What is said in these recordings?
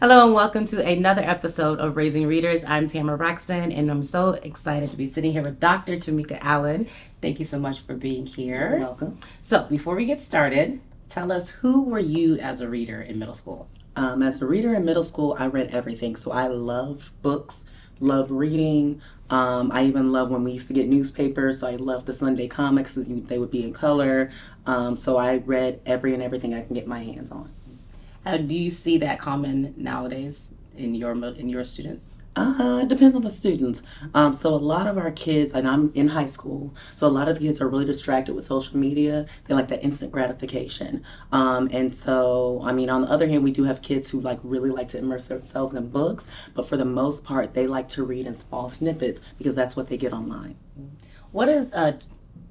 Hello and welcome to another episode of Raising Readers. I'm Tamara Braxton and I'm so excited to be sitting here with Dr. Tameka Allen. Thank you so much for being here. You're welcome. So before we get started, tell us, who were you as a reader in middle school? As a reader in middle school, I read everything. So I love books, love reading. I even love when we used to get newspapers. So I loved the Sunday comics. They would be in color. So I read everything I can get my hands on. Do you see that common nowadays in your students? It depends on the students. So a lot of our kids, and I'm in high school, so a lot of the kids are really distracted with social media. They like that instant gratification. And so, I mean, on the other hand, we do have kids who really like to immerse themselves in books, but for the most part, they like to read in small snippets because that's what they get online. What is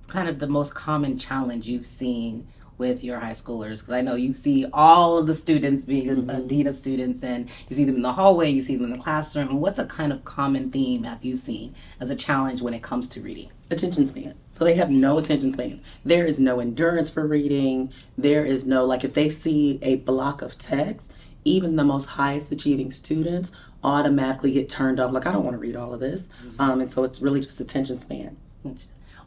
kind of the most common challenge you've seen with your high schoolers? Because I know you see all of the students being a dean of students, and you see them in the hallway, you see them in the classroom. What's a kind of common theme have you seen as a challenge when it comes to reading? Attention span. So they have no attention span. There is no endurance for reading. There is no, if they see a block of text, even the most highest achieving students automatically get turned off. I don't want to read all of this. And so it's really just attention span.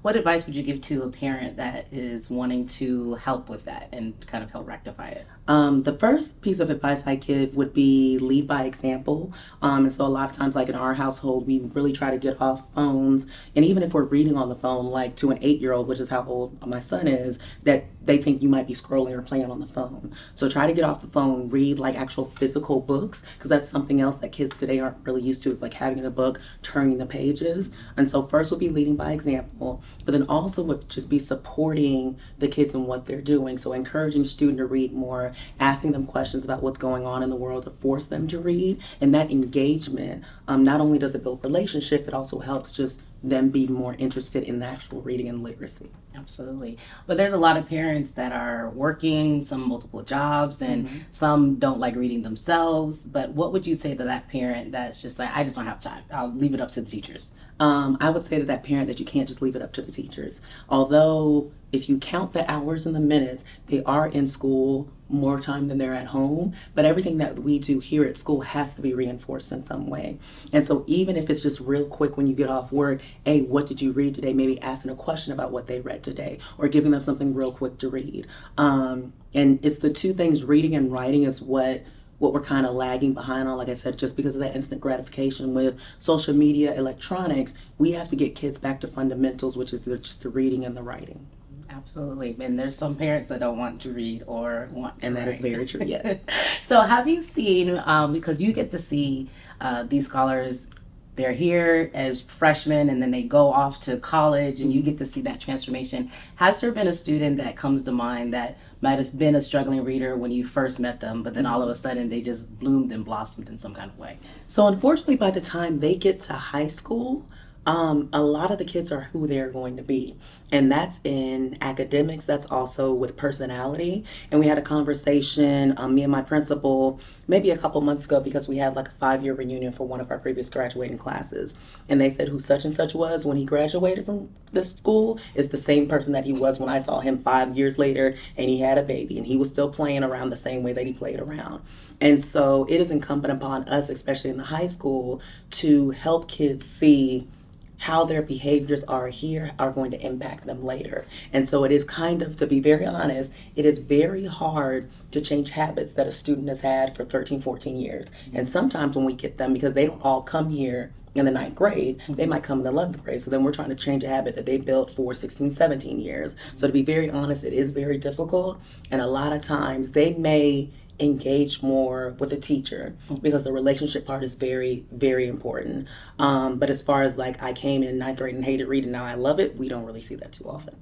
What advice would you give to a parent that is wanting to help with that and kind of help rectify it? The first piece of advice I give would be lead by example. And so a lot of times, in our household, we really try to get off phones. And even if we're reading on the phone, to an 8-year-old, which is how old my son is, that they think you might be scrolling or playing on the phone. So try to get off the phone, read actual physical books, because that's something else that kids today aren't really used to, is having a book, turning the pages. And so first would be leading by example, but then also would just be supporting the kids in what they're doing. So encouraging students to read more, asking them questions about what's going on in the world to force them to read. And that engagement, not only does it build relationship, it also helps just them be more interested in the actual reading and literacy. Absolutely. But there's a lot of parents that are working some multiple jobs, and some don't like reading themselves. But what would you say to that parent that's just I just don't have time, I'll leave it up to the teachers? I would say to that parent that you can't just leave it up to the teachers. Although if you count the hours and the minutes, they are in school more time than they're at home, but everything that we do here at school has to be reinforced in some way. And so even if it's just real quick when you get off work, hey, what did you read today? Maybe asking a question about what they read today, or giving them something real quick to read. And it's the two things, reading and writing, is what we're kind of lagging behind on. Like I said, just because of that instant gratification with social media, electronics, we have to get kids back to fundamentals, which is just the reading and the writing. Absolutely. And there's some parents that don't want to read or want to And that write. is very true, yeah. So have you seen, because you get to see these scholars, they're here as freshmen and then they go off to college, and you get to see that transformation. Has there been a student that comes to mind that might have been a struggling reader when you first met them, but then all of a sudden they just bloomed and blossomed in some kind of way? So unfortunately, by the time they get to high school, a lot of the kids are who they're going to be. And that's in academics, that's also with personality. And we had a conversation, me and my principal, maybe a couple months ago, because we had a 5-year reunion for one of our previous graduating classes. And they said who such and such was when he graduated from this school is the same person that he was when I saw him 5 years later and he had a baby and he was still playing around the same way that he played around. And so it is incumbent upon us, especially in the high school, to help kids see how their behaviors are here are going to impact them later. And so it is kind of, to be very honest, it is very hard to change habits that a student has had for 13, 14 years. And sometimes when we get them, because they don't all come here in the 9th grade, they might come in the 11th grade. So then we're trying to change a habit that they built for 16, 17 years. So to be very honest, it is very difficult. And a lot of times they may engage more with a teacher because the relationship part is very, very important. But as far as I came in 9th grade and hated reading, now I love it, we don't really see that too often.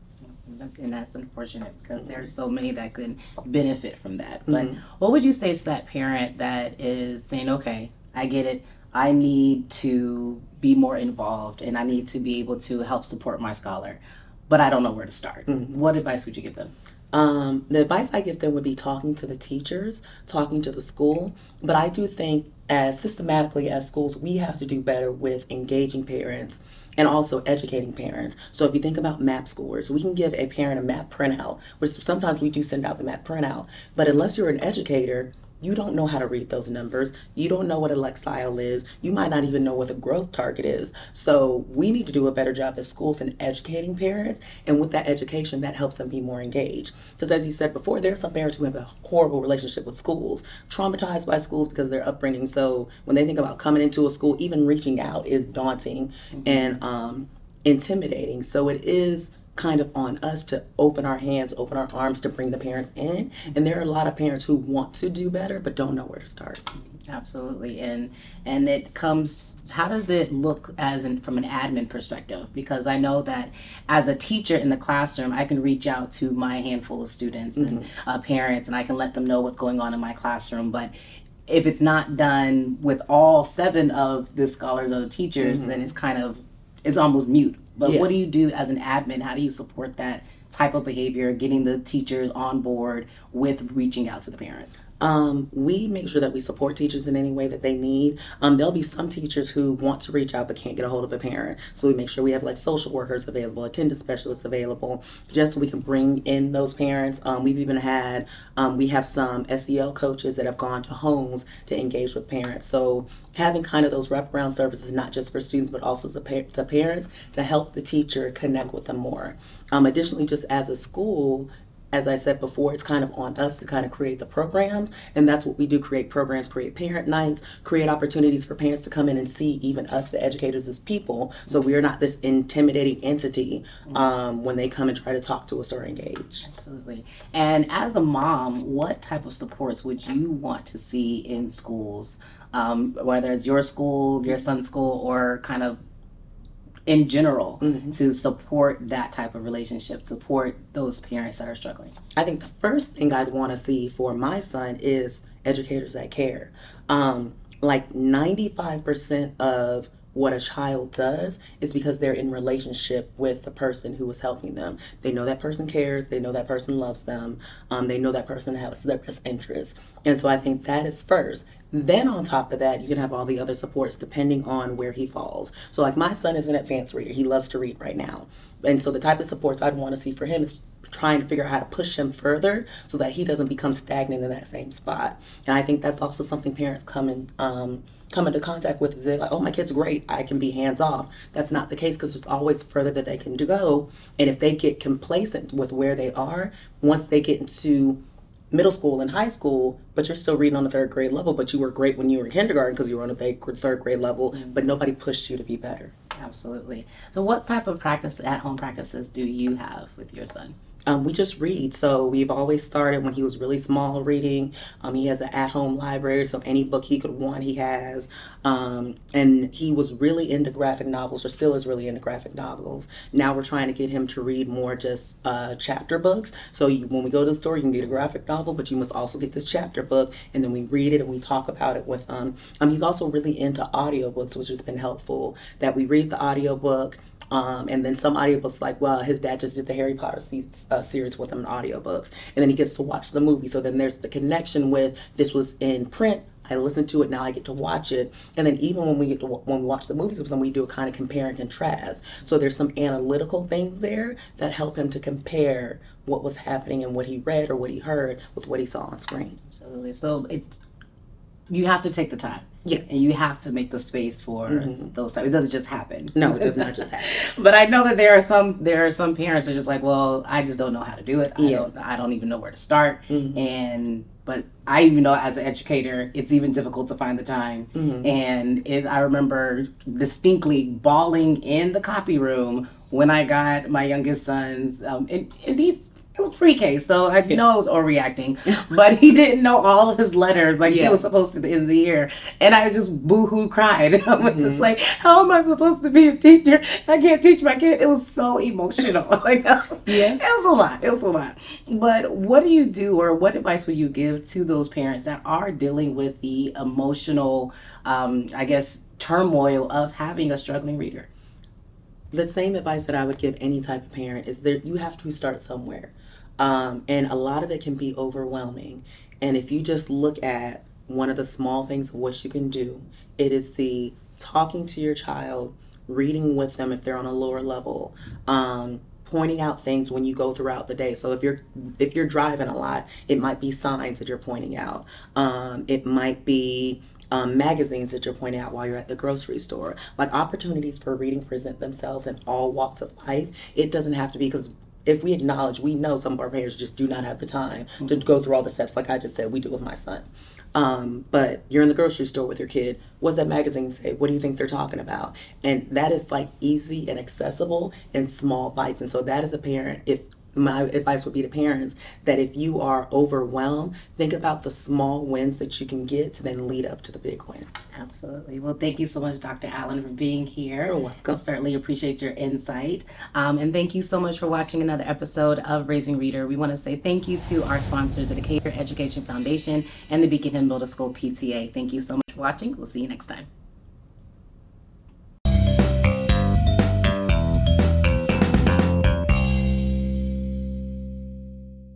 That's unfortunate, because there's so many that can benefit from that. But what would you say to that parent that is saying, okay, I get it, I need to be more involved and I need to be able to help support my scholar, but I don't know where to start? What advice would you give them? The advice I give them would be talking to the teachers, talking to the school. But I do think as systematically as schools, we have to do better with engaging parents and also educating parents. So if you think about map scores, we can give a parent a map printout, which sometimes we do send out the map printout. But unless you're an educator, you don't know how to read those numbers. You don't know what a lexile is. You might not even know what the growth target is. So we need to do a better job as schools in educating parents. And with that education, that helps them be more engaged. Because as you said before, there are some parents who have a horrible relationship with schools, traumatized by schools because of their upbringing. So when they think about coming into a school, even reaching out is daunting and intimidating. So it is kind of on us to open our hands, open our arms to bring the parents in. And there are a lot of parents who want to do better but don't know where to start. Absolutely. And it comes, how does it look from an admin perspective? Because I know that as a teacher in the classroom, I can reach out to my handful of students and parents, and I can let them know what's going on in my classroom. But if it's not done with all 7 of the scholars or the teachers, then it's almost mute. But what do you do as an admin? How do you support that type of behavior, getting the teachers on board with reaching out to the parents? We make sure that we support teachers in any way that they need. There'll be some teachers who want to reach out but can't get a hold of a parent. So we make sure we have like social workers available, attendance specialists available, just so we can bring in those parents. We've even had, we have some SEL coaches that have gone to homes to engage with parents. So having kind of those wraparound services, not just for students, but also to parents, to help the teacher connect with them more. Additionally, just as a school, as I said before, it's kind of on us to kind of create the programs, and that's what we do, create programs, create parent nights, create opportunities for parents to come in and see even us, the educators, as people, so we are not this intimidating entity when they come and try to talk to us or engage. Absolutely. And as a mom, what type of supports would you want to see in schools, whether it's your school, your son's school, or kind of in general, to support that type of relationship, support those parents that are struggling? I think the first thing I'd want to see for my son is educators that care. Like 95% of what a child does is because they're in relationship with the person who is helping them. They know that person cares, they know that person loves them, they know that person has their best interest. And so I think that is first. Then on top of that, you can have all the other supports depending on where he falls. So like my son is an advanced reader. He loves to read right now. And so the type of supports I'd want to see for him is trying to figure out how to push him further so that he doesn't become stagnant in that same spot. And I think that's also something parents come into contact with, is they're like, oh, my kid's great, I can be hands off. That's not the case, because there's always further that they can go. And if they get complacent with where they are, once they get into middle school and high school, but you're still reading on the 3rd grade level, but you were great when you were in kindergarten because you were on the 3rd grade level, but nobody pushed you to be better. Absolutely. So what type of at-home practices do you have with your son? We just read. So we've always started when he was really small reading. He has an at-home library, so any book he could want, he has. And he was really into graphic novels, or still is really into graphic novels. Now we're trying to get him to read more just chapter books. So when we go to the store, you can get a graphic novel, but you must also get this chapter book, and then we read it and we talk about it with him. He's also really into audiobooks, which has been helpful, that we read the audiobook. And then some audiobooks, like, well, his dad just did the Harry Potter series with him in audiobooks. And then he gets to watch the movie. So then there's the connection with, this was in print, I listened to it, now I get to watch it. And then even when we watch the movies with them, we do a kind of compare and contrast. So there's some analytical things there that help him to compare what was happening and what he read or what he heard with what he saw on screen. Absolutely. So you have to take the time. Yeah. And you have to make the space for those times. It doesn't just happen. No, it does not just happen. But I know that there are some parents who are just like, well, I just don't know how to do it. I don't even know where to start. But I even know as an educator, it's even difficult to find the time. And I remember distinctly bawling in the copy room when I got my youngest sons, and it was pre-K, so I know I was overreacting, but he didn't know all of his letters like he was supposed to at the end of the year, and I just boo-hoo cried. I was just like, how am I supposed to be a teacher? I can't teach my kid. It was so emotional. It was a lot. But what do you do, or what advice would you give to those parents that are dealing with the emotional, turmoil of having a struggling reader? The same advice that I would give any type of parent is that you have to start somewhere. And a lot of it can be overwhelming. And if you just look at one of the small things of what you can do, it is the talking to your child, reading with them if they're on a lower level, pointing out things when you go throughout the day. So if you're driving a lot, it might be signs that you're pointing out. It might be magazines that you're pointing out while you're at the grocery store. Like, opportunities for reading present themselves in all walks of life. It doesn't have to be, because if we acknowledge, we know some of our parents just do not have the time to go through all the steps. Like I just said, we do with my son. But you're in the grocery store with your kid. What's that magazine say? What do you think they're talking about? And that is like easy and accessible in small bites. And so that, as a parent, if my advice would be to parents, that if you are overwhelmed, think about the small wins that you can get to then lead up to the big win. Absolutely. Well, thank you so much, Dr. Allen, for being here. You're welcome. I certainly appreciate your insight. And thank you so much for watching another episode of Raising Reader. We want to say thank you to our sponsors, the Decatur Education Foundation and the Beacon Hill Middle School PTA. Thank you so much for watching. We'll see you next time.